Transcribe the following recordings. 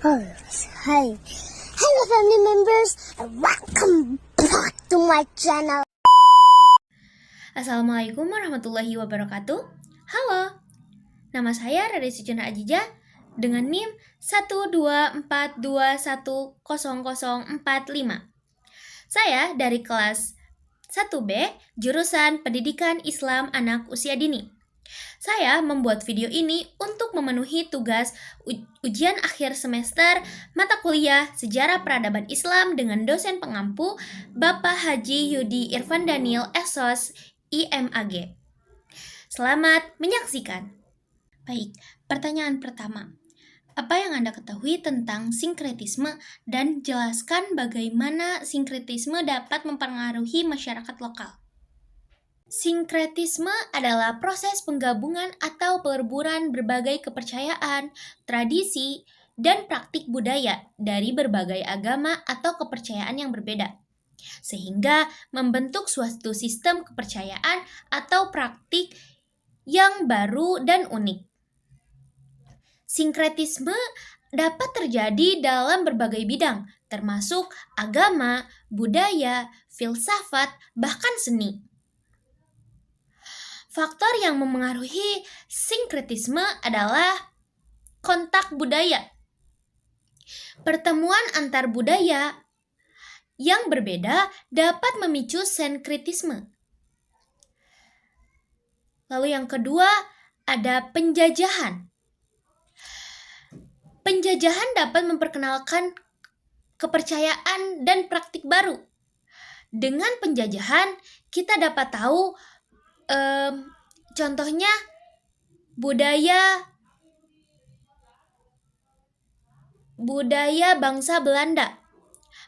Oh, hi. Hello, family members, and welcome back to my channel. Assalamualaikum warahmatullahi wabarakatuh. Halo, nama saya Rade Sujana Ajija dengan NIM 124210045. Saya dari kelas 1B, jurusan Pendidikan Islam Anak Usia Dini. Saya membuat video ini untuk memenuhi tugas ujian akhir semester mata kuliah Sejarah Peradaban Islam dengan dosen pengampu Bapak Haji Yudi Irfan Daniel SOS IMAG. Selamat menyaksikan. Baik, pertanyaan pertama. Apa yang Anda ketahui tentang sinkretisme dan jelaskan bagaimana sinkretisme dapat mempengaruhi masyarakat lokal? Sinkretisme adalah proses penggabungan atau peleburan berbagai kepercayaan, tradisi, dan praktik budaya dari berbagai agama atau kepercayaan yang berbeda, sehingga membentuk suatu sistem kepercayaan atau praktik yang baru dan unik. Sinkretisme dapat terjadi dalam berbagai bidang, termasuk agama, budaya, filsafat, bahkan seni. Faktor yang memengaruhi sinkretisme adalah kontak budaya. Pertemuan antar budaya yang berbeda dapat memicu sinkretisme. Lalu yang kedua, ada penjajahan. Penjajahan dapat memperkenalkan kepercayaan dan praktik baru. Dengan penjajahan, kita dapat tahu contohnya budaya bangsa Belanda,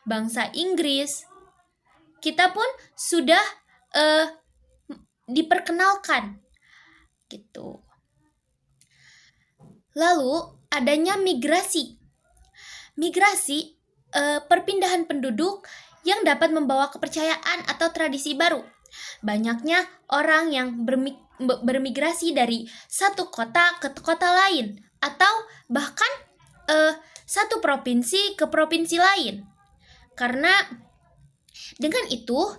bangsa Inggris, kita pun sudah diperkenalkan gitu. Lalu adanya migrasi. Migrasi perpindahan penduduk yang dapat membawa kepercayaan atau tradisi baru. Banyaknya orang yang bermigrasi dari satu kota ke kota lain atau bahkan satu provinsi ke provinsi lain. Karena dengan itu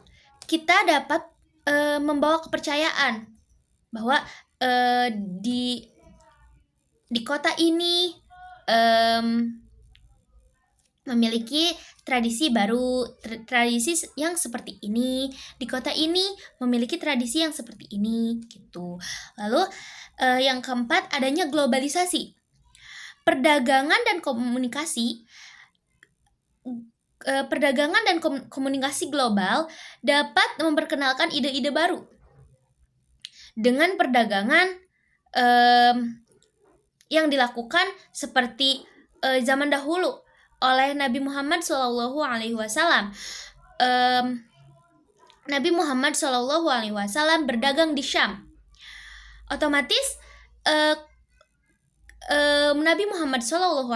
kita dapat membawa kepercayaan bahwa di kota ini memiliki tradisi baru, tradisi yang seperti ini. Di kota ini memiliki tradisi yang seperti ini, gitu. Lalu yang keempat, adanya globalisasi. Perdagangan dan komunikasi global dapat memperkenalkan ide-ide baru. Dengan perdagangan yang dilakukan seperti zaman dahulu oleh Nabi Muhammad SAW. Nabi Muhammad SAW berdagang di Syam. Otomatis Nabi Muhammad SAW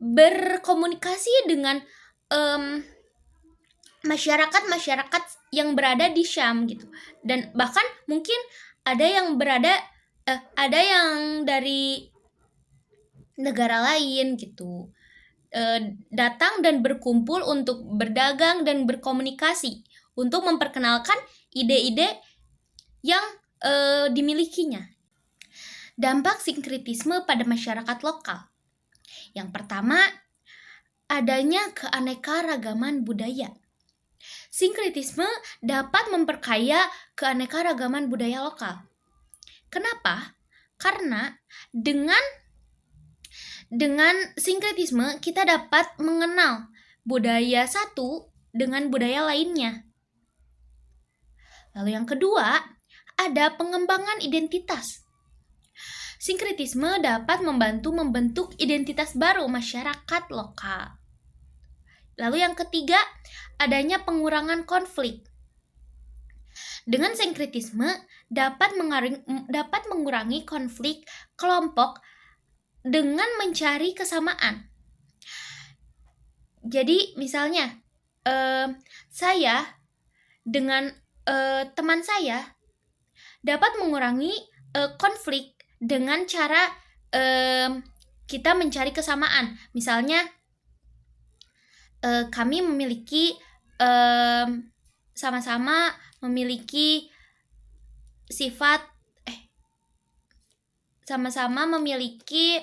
berkomunikasi dengan masyarakat yang berada di Syam gitu. Dan bahkan mungkin ada yang dari negara lain gitu. Datang dan berkumpul untuk berdagang dan berkomunikasi untuk memperkenalkan ide-ide yang dimilikinya. Dampak sinkretisme pada masyarakat lokal. Yang pertama, adanya keanekaragaman budaya. Sinkretisme dapat memperkaya keanekaragaman budaya lokal. Kenapa? Karena dengan sinkretisme kita dapat mengenal budaya satu dengan budaya lainnya. Lalu yang kedua, ada pengembangan identitas. Sinkretisme dapat membantu membentuk identitas baru masyarakat lokal. Lalu yang ketiga, adanya pengurangan konflik. Dengan sinkretisme dapat mengurangi konflik kelompok dengan mencari kesamaan. Jadi misalnya saya dengan teman saya dapat mengurangi konflik dengan cara kita mencari kesamaan. Misalnya kami memiliki sama-sama memiliki sifat sama-sama memiliki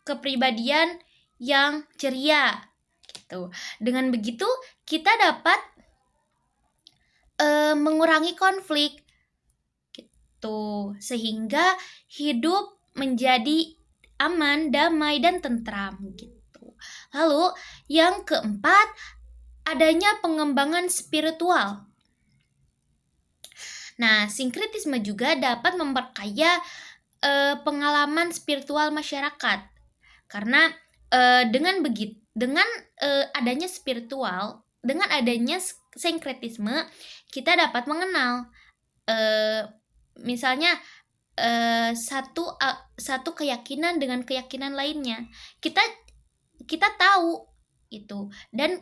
kepribadian yang ceria gitu. Dengan begitu kita dapat mengurangi konflik gitu, sehingga hidup menjadi aman, damai, dan tentram gitu. Lalu yang keempat, adanya pengembangan spiritual. Nah, sinkretisme juga dapat memperkaya pengalaman spiritual masyarakat, karena dengan adanya spiritual, dengan adanya sinkretisme, kita dapat mengenal misalnya satu keyakinan dengan keyakinan lainnya. Kita tahu itu, dan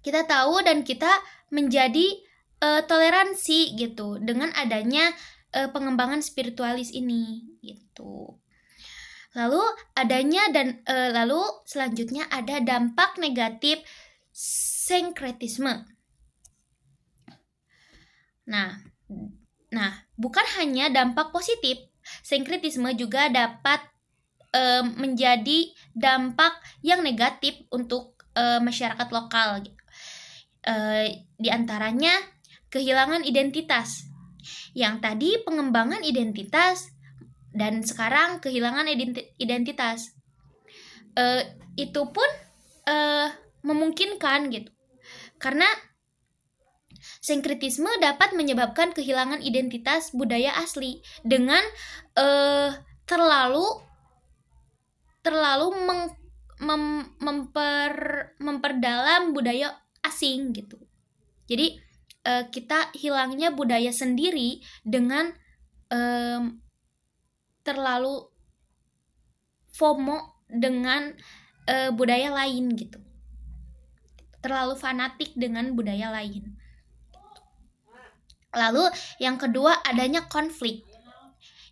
kita tahu dan kita menjadi toleransi gitu dengan adanya pengembangan spiritualis ini gitu. Lalu lalu selanjutnya ada dampak negatif sinkretisme. Nah, bukan hanya dampak positif, sinkretisme juga dapat menjadi dampak yang negatif untuk masyarakat lokal gitu. Di antaranya kehilangan identitas. Yang tadi pengembangan identitas dan sekarang kehilangan identitas. Itu pun memungkinkan gitu. Karena sinkretisme dapat menyebabkan kehilangan identitas budaya asli dengan terlalu memperdalam budaya asing gitu. Jadi kita hilangnya budaya sendiri dengan terlalu FOMO dengan budaya lain gitu. Terlalu fanatik dengan budaya lain. Lalu yang kedua, adanya konflik.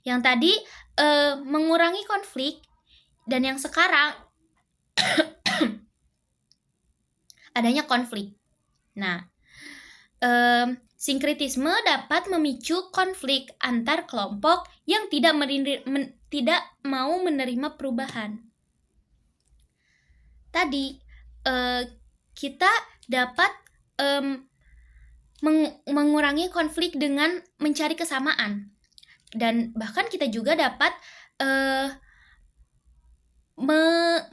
Yang tadi mengurangi konflik, dan yang sekarang adanya konflik. Nah, sinkretisme dapat memicu konflik antar kelompok yang tidak mau menerima perubahan. Tadi kita dapat mengurangi konflik dengan mencari kesamaan, dan bahkan kita juga dapat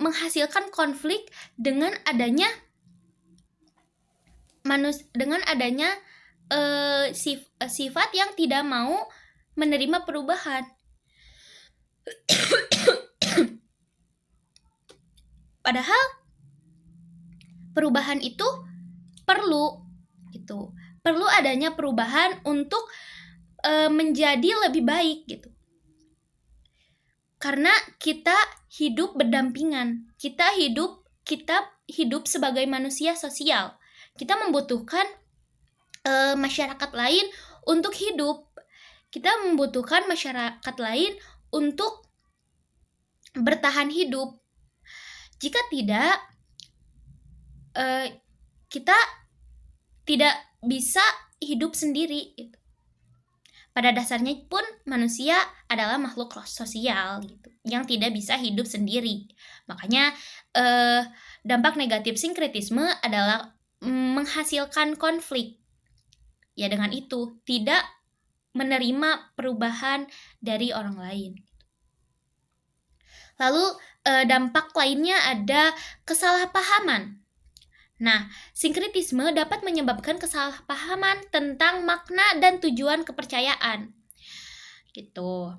menghasilkan konflik dengan adanya sifat yang tidak mau menerima perubahan. Padahal perubahan itu perlu gitu. Perlu adanya perubahan untuk menjadi lebih baik gitu. Karena kita hidup berdampingan. Kita hidup sebagai manusia sosial. Kita membutuhkan masyarakat lain untuk hidup. Kita membutuhkan masyarakat lain untuk bertahan hidup. Jika tidak, kita tidak bisa hidup sendiri. Pada dasarnya pun manusia adalah makhluk sosial gitu, yang tidak bisa hidup sendiri. Makanya dampak negatif sinkretisme adalah menghasilkan konflik. Ya, dengan itu tidak menerima perubahan dari orang lain. Lalu dampak lainnya ada kesalahpahaman. Nah, sinkretisme dapat menyebabkan kesalahpahaman tentang makna dan tujuan kepercayaan. Gitu.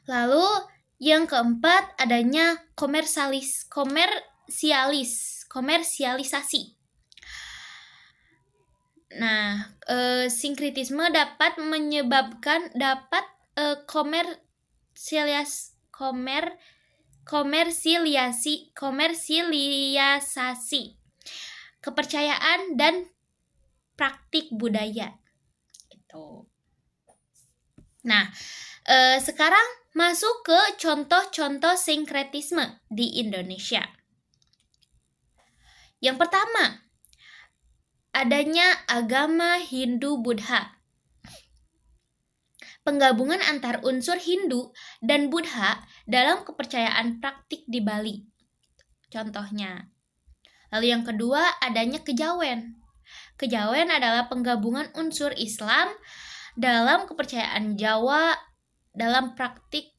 Lalu yang keempat, adanya komersialisasi. Nah, sinkretisme dapat menyebabkan komersialisasi kepercayaan dan praktik budaya gitu. Nah, Sekarang masuk ke contoh-contoh sinkretisme di Indonesia. Yang pertama, adanya agama Hindu-Buddha. Penggabungan antar unsur Hindu dan Buddha dalam kepercayaan praktik di Bali. Contohnya. Lalu yang kedua, adanya kejawen. Kejawen adalah penggabungan unsur Islam dalam kepercayaan Jawa dalam praktik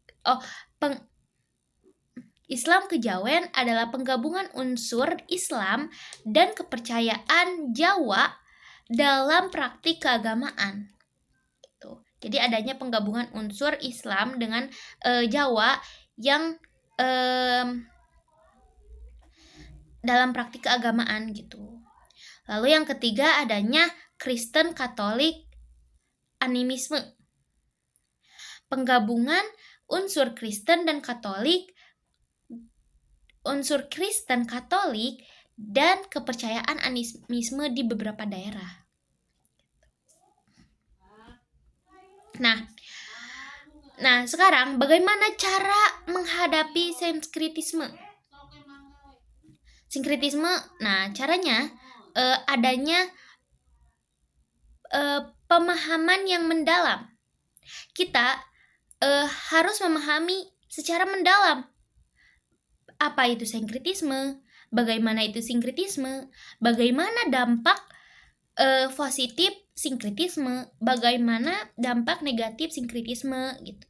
Islam kejawen adalah penggabungan unsur Islam dan kepercayaan Jawa dalam praktik keagamaan. Gitu. Jadi adanya penggabungan unsur Islam dengan Jawa yang dalam praktik keagamaan gitu. Lalu yang ketiga adanya Kristen Katolik animisme. Penggabungan unsur Kristen Katolik dan kepercayaan animisme di beberapa daerah. Nah, sekarang bagaimana cara menghadapi sinkretisme? Nah, caranya adanya pemahaman yang mendalam. Kita harus memahami secara mendalam apa itu sinkretisme, bagaimana itu sinkretisme, bagaimana dampak positif sinkretisme, bagaimana dampak negatif sinkretisme gitu.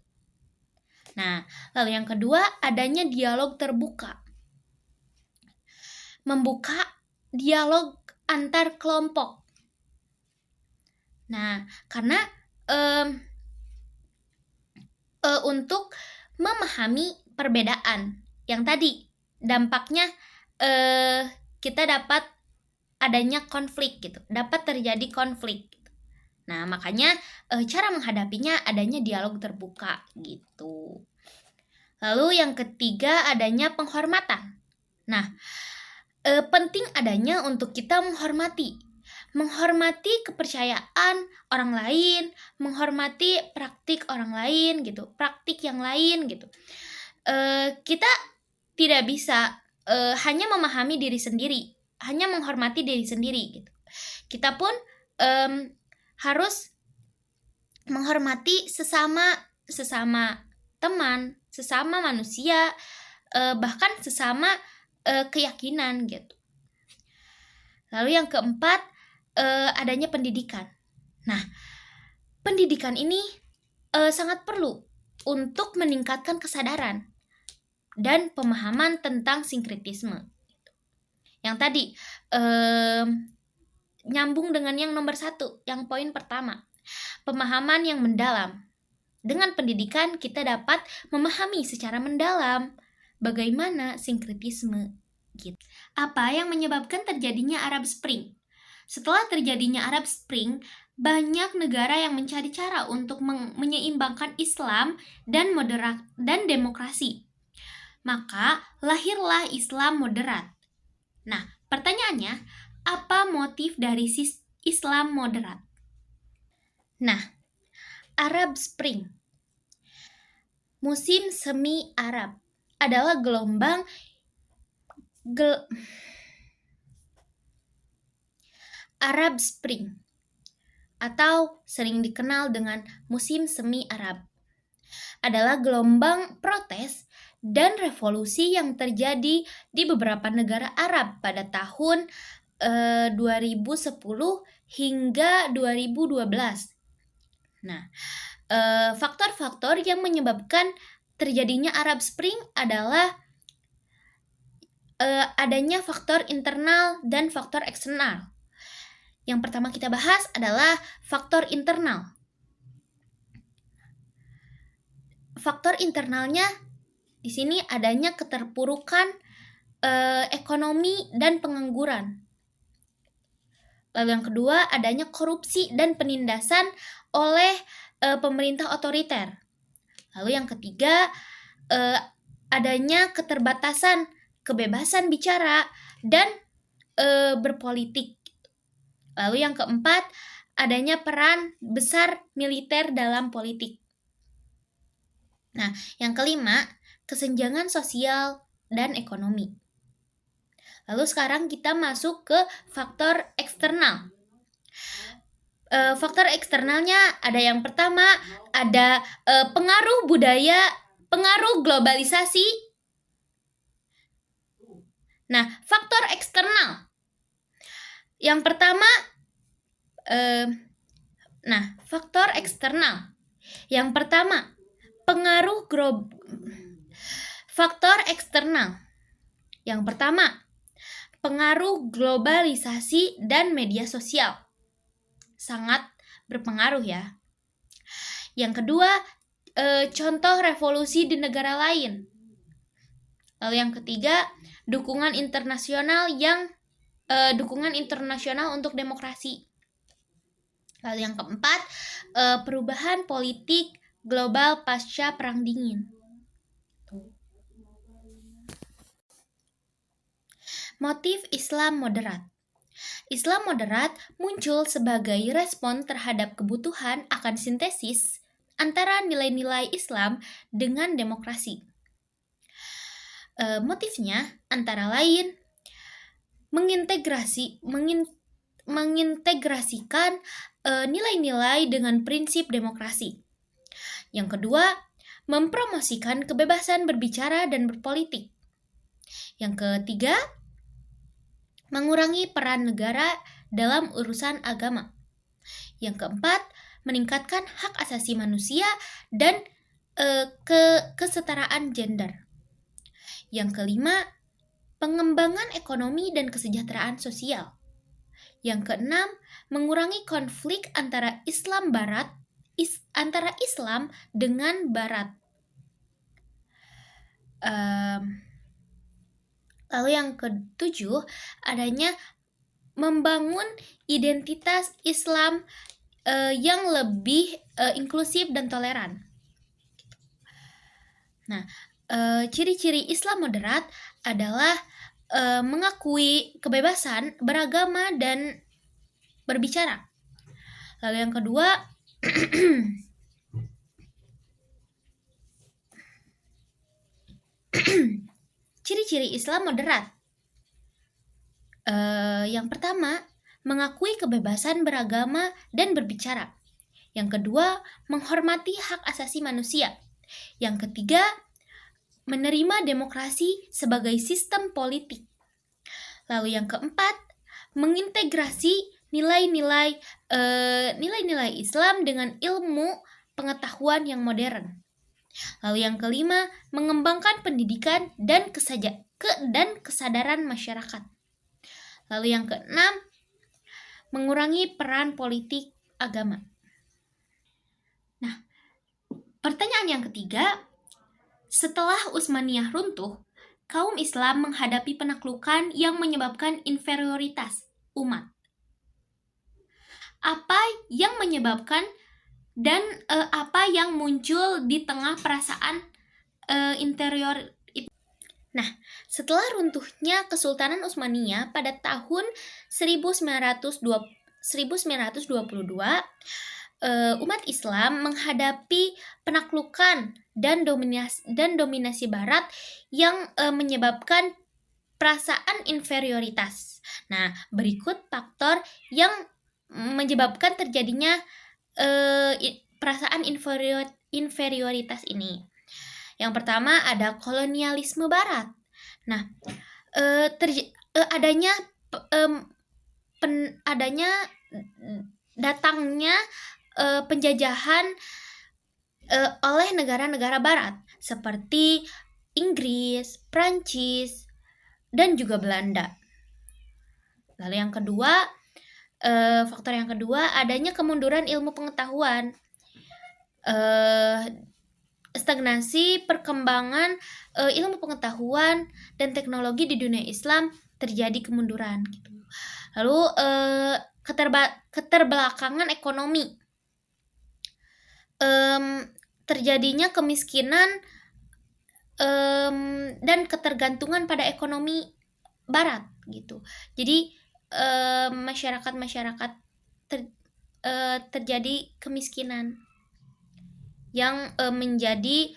Nah, lalu yang kedua adanya dialog terbuka. Membuka dialog antar kelompok. Nah, karena untuk memahami perbedaan yang tadi dampaknya kita dapat adanya konflik gitu, dapat terjadi konflik gitu. Nah, makanya cara menghadapinya adanya dialog terbuka gitu. Lalu yang ketiga adanya penghormatan. Nah, penting adanya untuk kita menghormati kepercayaan orang lain, menghormati praktik orang lain gitu, praktik yang lain gitu. Kita tidak bisa hanya memahami diri sendiri, hanya menghormati diri sendiri gitu. Kita pun harus menghormati sesama teman, sesama manusia, bahkan sesama keyakinan gitu. Lalu yang keempat adanya pendidikan. Nah, pendidikan ini sangat perlu untuk meningkatkan kesadaran dan pemahaman tentang sinkretisme. Yang tadi nyambung dengan yang nomor 1, yang poin pertama, pemahaman yang mendalam. Dengan pendidikan kita dapat memahami secara mendalam bagaimana sinkretisme gitu. Apa yang menyebabkan terjadinya Arab Spring? Setelah terjadinya Arab Spring, banyak negara yang mencari cara untuk menyeimbangkan Islam dan demokrasi. Maka lahirlah Islam moderat. Nah, pertanyaannya, apa motif dari Islam moderat? Nah, Arab Spring, musim semi Arab, adalah gelombang Arab Spring atau sering dikenal dengan musim semi Arab adalah gelombang protes dan revolusi yang terjadi di beberapa negara Arab pada tahun 2010 hingga 2012. Nah, faktor-faktor yang menyebabkan terjadinya Arab Spring adalah adanya faktor internal dan faktor eksternal. Yang pertama kita bahas adalah faktor internal. Faktor internalnya di sini adanya keterpurukan ekonomi dan pengangguran. Lalu yang kedua adanya korupsi dan penindasan oleh pemerintah otoriter. Lalu yang ketiga adanya keterbatasan kebebasan bicara dan berpolitik. Lalu yang keempat adanya peran besar militer dalam politik. Nah, yang kelima, kesenjangan sosial dan ekonomi. Lalu sekarang kita masuk ke faktor eksternal. Faktor eksternalnya ada yang pertama, ada pengaruh budaya, pengaruh globalisasi. Nah, faktor eksternal. Yang pertama, faktor eksternal. Yang pertama, faktor eksternal. Yang pertama, pengaruh globalisasi dan media sosial. Sangat berpengaruh ya. Yang kedua, contoh revolusi di negara lain. Lalu yang ketiga, dukungan internasional untuk demokrasi. Lalu yang keempat, perubahan politik global pasca Perang Dingin. Motif Islam moderat. Islam moderat muncul sebagai respon terhadap kebutuhan akan sintesis antara nilai-nilai Islam dengan demokrasi. Motifnya antara lain mengintegrasikan nilai-nilai dengan prinsip demokrasi. Yang kedua, mempromosikan kebebasan berbicara dan berpolitik. Yang ketiga, mengurangi peran negara dalam urusan agama. Yang keempat, meningkatkan hak asasi manusia dan kesetaraan gender. Yang kelima, pengembangan ekonomi dan kesejahteraan sosial. Yang keenam, mengurangi konflik antara Islam dengan Barat. Lalu yang ketujuh, adanya membangun identitas Islam yang lebih inklusif dan toleran. Nah, ciri-ciri Islam moderat adalah mengakui kebebasan beragama dan berbicara. Lalu yang kedua, ciri-ciri Islam moderat. Yang pertama, mengakui kebebasan beragama dan berbicara. Yang kedua, menghormati hak asasi manusia. Yang ketiga, menerima demokrasi sebagai sistem politik. Lalu yang keempat, mengintegrasi nilai-nilai Islam dengan ilmu pengetahuan yang modern. Lalu yang kelima, mengembangkan pendidikan dan kesadaran masyarakat. Lalu yang keenam, mengurangi peran politik agama. Nah, pertanyaan yang ketiga, setelah Utsmaniyah runtuh, kaum Islam menghadapi penaklukan yang menyebabkan inferioritas umat. Apa yang menyebabkan dan apa yang muncul di tengah perasaan interior itu? Nah, setelah runtuhnya Kesultanan Utsmaniyah pada tahun 1922, umat Islam menghadapi penaklukan dan dominasi Barat yang menyebabkan perasaan inferioritas. Nah, berikut faktor yang menyebabkan terjadinya perasaan inferioritas ini. Yang pertama ada kolonialisme Barat. Nah, datangnya penjajahan oleh negara-negara Barat seperti Inggris, Prancis, dan juga Belanda. Lalu yang kedua, faktor yang kedua adanya kemunduran ilmu pengetahuan, stagnasi perkembangan ilmu pengetahuan dan teknologi di dunia Islam terjadi kemunduran gitu. Lalu keterbelakangan ekonomi, terjadinya kemiskinan dan ketergantungan pada ekonomi Barat gitu. Jadi masyarakat terjadi kemiskinan yang menjadi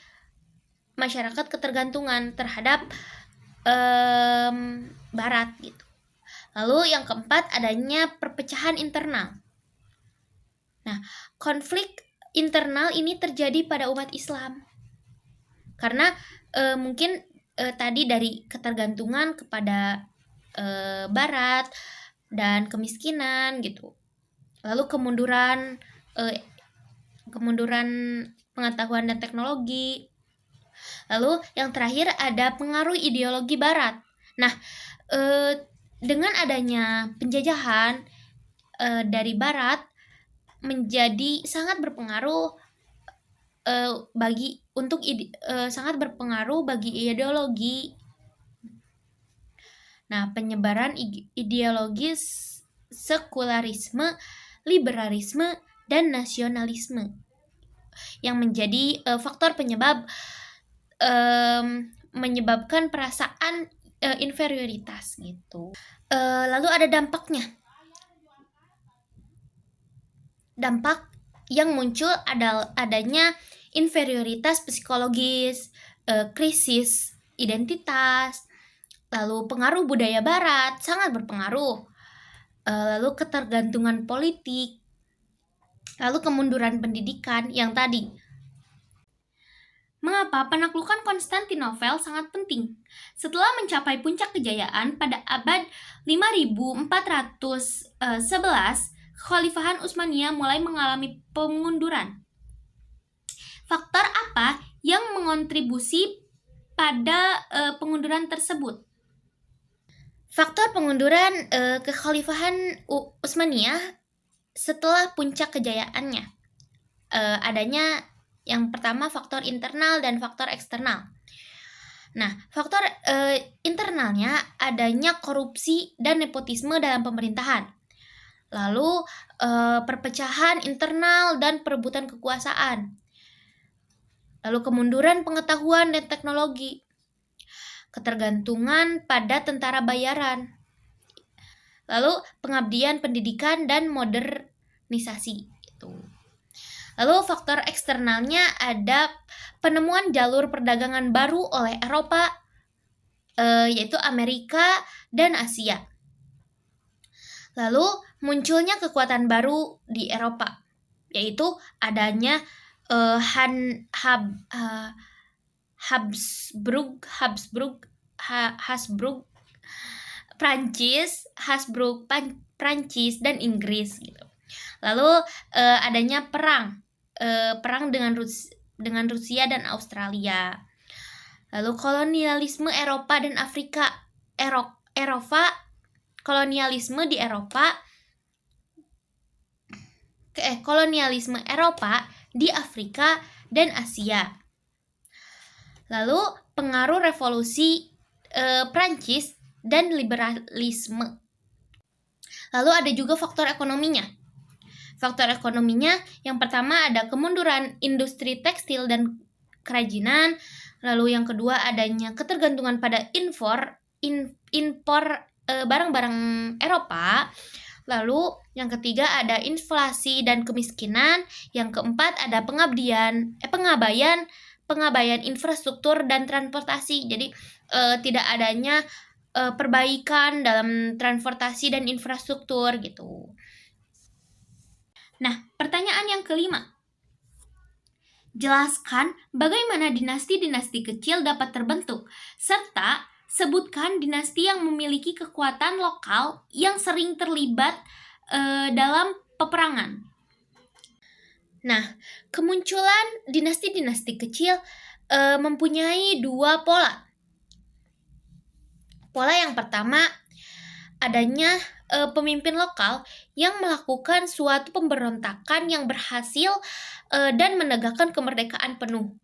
masyarakat ketergantungan terhadap Barat gitu. Lalu yang keempat, adanya perpecahan internal. Nah, konflik internal ini terjadi pada umat Islam karena mungkin tadi dari ketergantungan kepada Barat dan kemiskinan gitu. Lalu kemunduran pengetahuan dan teknologi. Lalu yang terakhir ada pengaruh ideologi Barat. Nah, dengan adanya penjajahan dari Barat menjadi sangat berpengaruh sangat berpengaruh bagi ideologi. Nah, penyebaran ideologis sekularisme, liberalisme, dan nasionalisme yang menjadi faktor penyebab menyebabkan perasaan inferioritas gitu. Lalu ada dampaknya. Dampak yang muncul adanya inferioritas psikologis, krisis identitas, lalu pengaruh budaya Barat sangat berpengaruh, lalu ketergantungan politik, lalu kemunduran pendidikan yang tadi. Mengapa penaklukan Konstantinopel sangat penting? Setelah mencapai puncak kejayaan pada abad 5411, Kekhalifahan Utsmaniyah mulai mengalami pemunduran. Faktor apa yang mengontribusi pada pengunduran tersebut? Faktor pengunduran Kekhalifahan Utsmaniyah setelah puncak kejayaannya. Adanya yang pertama faktor internal dan faktor eksternal. Nah, faktor internalnya adanya korupsi dan nepotisme dalam pemerintahan. Lalu perpecahan internal dan perebutan kekuasaan. Lalu kemunduran pengetahuan dan teknologi. Ketergantungan pada tentara bayaran. Lalu pengabdian pendidikan dan modernisasi. Lalu faktor eksternalnya ada penemuan jalur perdagangan baru oleh Eropa, yaitu Amerika dan Asia. Lalu munculnya kekuatan baru di Eropa, yaitu adanya Habsburg, Prancis dan Inggris gitu. Lalu adanya perang dengan Rusia dan Australia. Lalu kolonialisme Eropa dan Afrika. Kolonialisme Eropa di Afrika dan Asia. Lalu pengaruh revolusi Prancis dan liberalisme. Lalu ada juga faktor ekonominya. Faktor ekonominya yang pertama ada kemunduran industri tekstil dan kerajinan. Lalu yang kedua adanya ketergantungan pada impor barang-barang Eropa. Lalu yang ketiga ada inflasi dan kemiskinan. Yang keempat ada pengabaian infrastruktur dan transportasi. Jadi tidak adanya perbaikan dalam transportasi dan infrastruktur gitu. Nah, pertanyaan yang kelima. Jelaskan bagaimana dinasti-dinasti kecil dapat terbentuk, serta sebutkan dinasti yang memiliki kekuatan lokal yang sering terlibat dalam peperangan. Nah, kemunculan dinasti-dinasti kecil mempunyai dua pola. Pola yang pertama, adanya pemimpin lokal yang melakukan suatu pemberontakan yang berhasil dan menegakkan kemerdekaan penuh.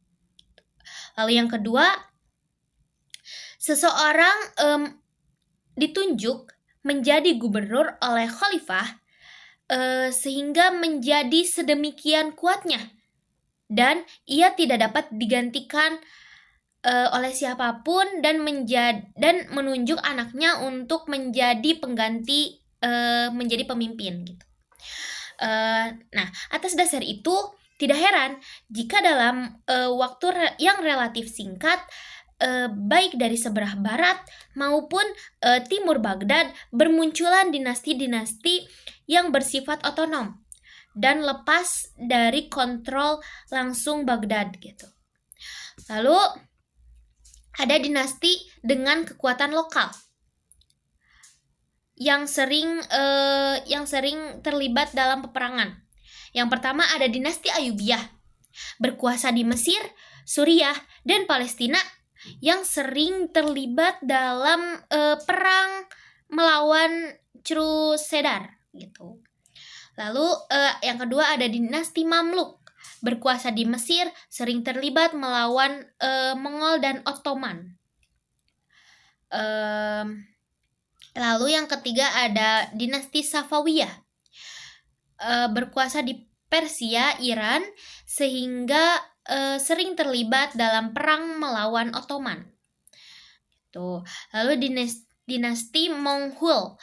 Lalu yang kedua, seseorang ditunjuk menjadi gubernur oleh khalifah sehingga menjadi sedemikian kuatnya dan ia tidak dapat digantikan oleh siapapun dan menunjuk anaknya untuk menjadi pengganti menjadi pemimpin gitu. Nah, atas dasar itu Tidak heran jika dalam waktu yang relatif singkat, baik dari sebelah barat maupun timur Baghdad bermunculan dinasti-dinasti yang bersifat otonom dan lepas dari kontrol langsung Baghdad gitu. Lalu ada dinasti dengan kekuatan lokal yang sering terlibat dalam peperangan. Yang pertama ada dinasti Ayyubiyah, berkuasa di Mesir, Suriah, dan Palestina yang sering terlibat dalam perang melawan Crusader gitu. Lalu yang kedua ada dinasti Mamluk, berkuasa di Mesir, sering terlibat melawan Mongol dan Ottoman. Lalu yang ketiga ada dinasti Safawiyah, berkuasa di Persia, Iran, sehingga sering terlibat dalam perang melawan Ottoman. Tuh. Lalu dinasti Monghul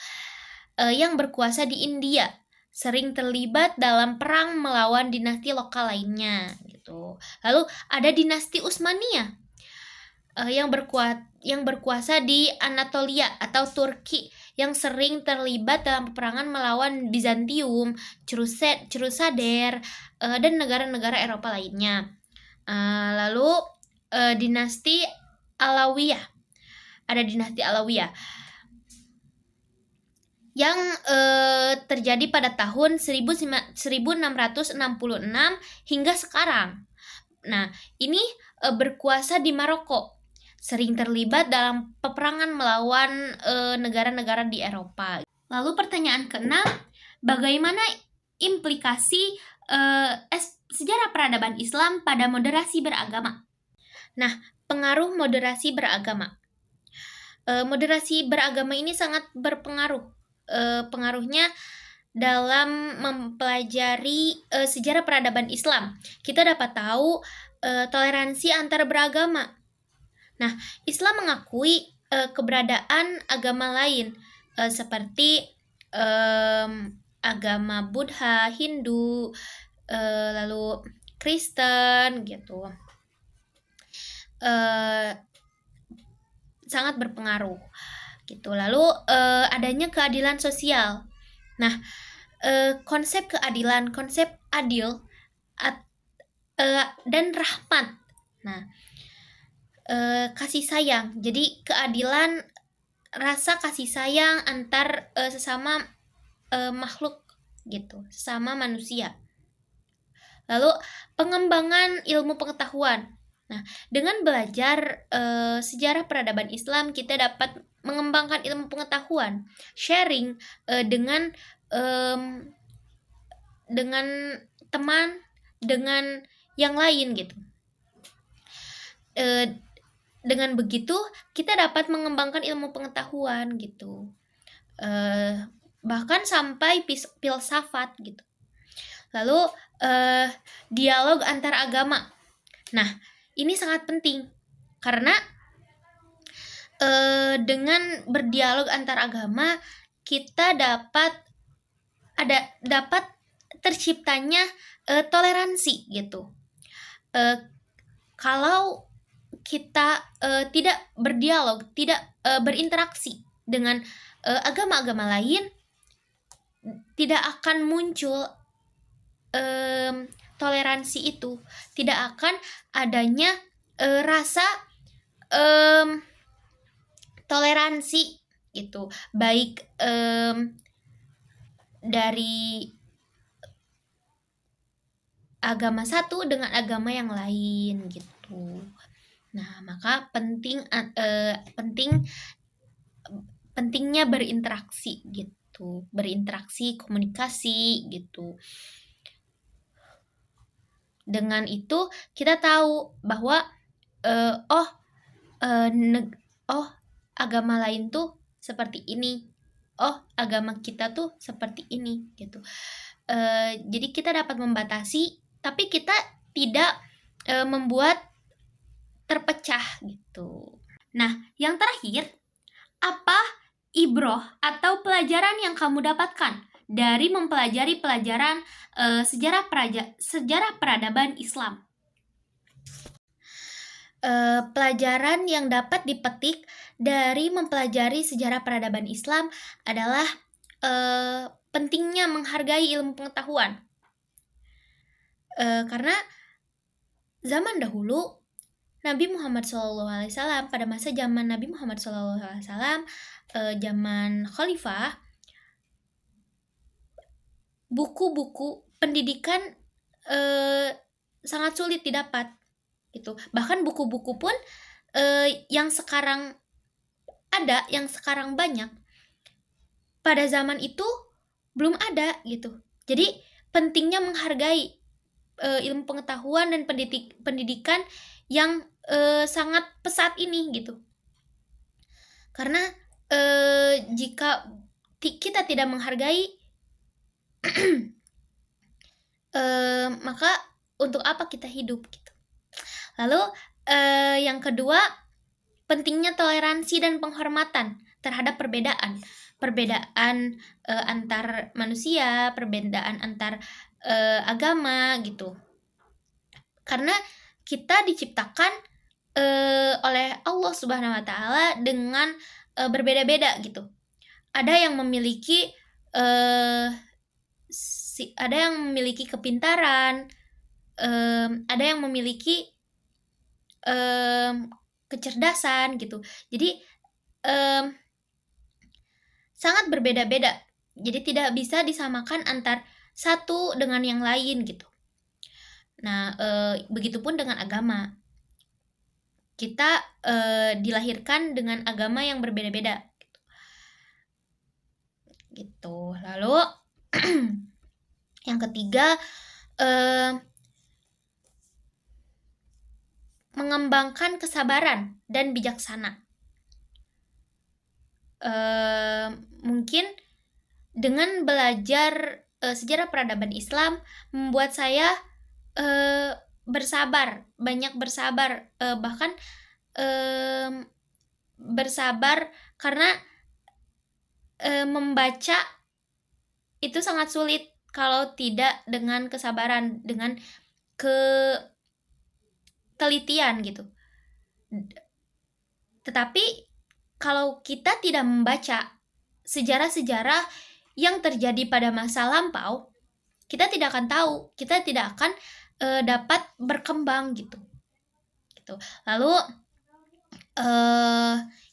yang berkuasa di India, sering terlibat dalam perang melawan dinasti lokal lainnya gitu. Lalu ada dinasti Utsmaniyah yang berkuasa di Anatolia atau Turki, yang sering terlibat dalam peperangan melawan Bizantium, Crusader, dan negara-negara Eropa lainnya. Lalu dinasti Alawiyah. Ada dinasti Alawiyah yang terjadi pada tahun 1666 hingga sekarang. Nah, ini berkuasa di Maroko, sering terlibat dalam peperangan melawan negara-negara di Eropa. Lalu pertanyaan keenam, bagaimana implikasi sejarah peradaban Islam pada moderasi beragama? Nah, pengaruh moderasi beragama. Moderasi beragama ini sangat berpengaruh. Pengaruhnya dalam mempelajari sejarah peradaban Islam, kita dapat tahu toleransi antar beragama. Nah, Islam mengakui keberadaan agama lain seperti agama Buddha, Hindu, lalu Kristen gitu. Sangat berpengaruh gitu. Lalu adanya keadilan sosial. Nah, konsep keadilan, konsep adil dan rahmat. Nah, kasih sayang. Jadi keadilan, rasa kasih sayang antar sesama makhluk gitu, sesama manusia. Lalu pengembangan ilmu pengetahuan. Nah, dengan belajar sejarah peradaban Islam, kita dapat mengembangkan ilmu pengetahuan, sharing dengan teman, dengan yang lain gitu. Dengan begitu kita dapat mengembangkan ilmu pengetahuan gitu, bahkan sampai filsafat gitu. Lalu dialog antar agama. Nah, ini sangat penting karena dengan berdialog antar agama kita dapat terciptanya toleransi gitu. Kalau kita tidak berdialog, tidak berinteraksi dengan agama-agama lain, tidak akan muncul toleransi itu, tidak akan adanya rasa toleransi gitu, baik dari agama satu dengan agama yang lain gitu. Nah, maka pentingnya berinteraksi gitu, berinteraksi, komunikasi gitu. Dengan itu kita tahu bahwa agama lain tuh seperti ini, agama kita tuh seperti ini gitu. Jadi kita dapat membatasi, tapi kita tidak membuat terpecah gitu. Nah, yang terakhir, apa ibroh atau pelajaran yang kamu dapatkan dari mempelajari pelajaran sejarah peradaban Islam. Pelajaran yang dapat dipetik dari mempelajari sejarah peradaban Islam adalah pentingnya menghargai ilmu pengetahuan. Karena zaman dahulu Nabi Muhammad SAW, pada masa zaman Nabi Muhammad SAW, zaman khalifah, buku-buku pendidikan sangat sulit didapat gitu. Bahkan buku-buku pun yang sekarang ada, yang sekarang banyak, pada zaman itu belum ada gitu. Jadi pentingnya menghargai ilmu pengetahuan dan pendidikan yang sangat pesat ini gitu. Karena jika kita tidak menghargai maka untuk apa kita hidup gitu. Lalu yang kedua, pentingnya toleransi dan penghormatan terhadap perbedaan antar manusia, perbedaan antar agama gitu. Karena kita diciptakan oleh Allah Subhanahu wa Ta'ala dengan berbeda-beda gitu. Ada yang memiliki kepintaran, ada yang memiliki kecerdasan gitu. Jadi sangat berbeda-beda. Jadi tidak bisa disamakan antar satu dengan yang lain gitu. Nah, begitupun dengan agama. Kita dilahirkan dengan agama yang berbeda-beda. Gitu. Lalu yang ketiga, mengembangkan kesabaran dan bijaksana. Mungkin dengan belajar sejarah peradaban Islam membuat saya banyak bersabar, bahkan bersabar karena membaca itu sangat sulit kalau tidak dengan kesabaran, dengan ketelitian gitu. Tetapi kalau kita tidak membaca sejarah-sejarah yang terjadi pada masa lampau, kita tidak akan tahu, kita tidak akan dapat berkembang gitu. Lalu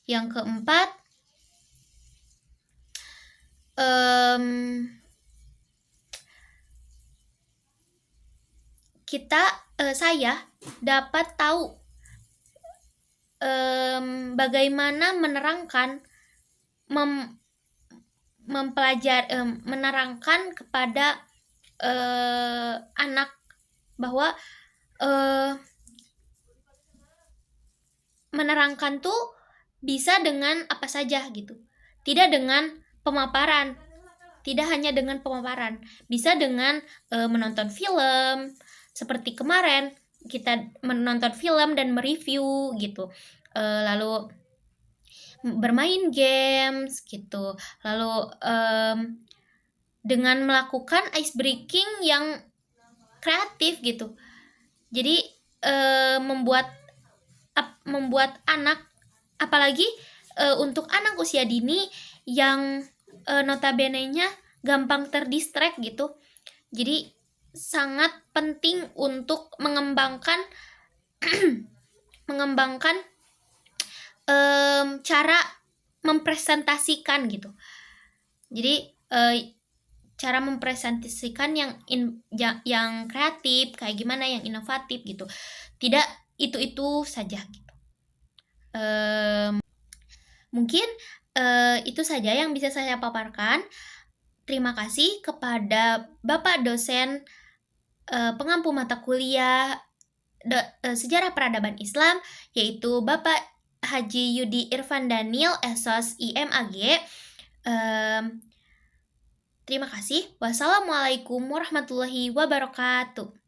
yang keempat, saya dapat tahu bagaimana menerangkan menerangkan kepada anak bahwa menerangkan tuh bisa dengan apa saja gitu. Tidak dengan pemaparan. Tidak hanya dengan pemaparan. Bisa dengan menonton film. Seperti kemarin kita menonton film dan mereview gitu. Lalu bermain games gitu. Lalu dengan melakukan ice breaking yang kreatif gitu. Jadi membuat anak, apalagi untuk anak usia dini yang notabene-nya gampang terdistract gitu. Jadi sangat penting untuk mengembangkan cara mempresentasikan gitu. Jadi cara mempresentasikan yang kreatif, kayak gimana, yang inovatif gitu. Tidak itu saja gitu. Mungkin itu saja yang bisa saya paparkan. Terima kasih kepada Bapak dosen pengampu mata kuliah sejarah peradaban Islam, yaitu Bapak Haji Yudi Irfan Daniel, SOS IMAG. Terima kasih. Wassalamualaikum warahmatullahi wabarakatuh.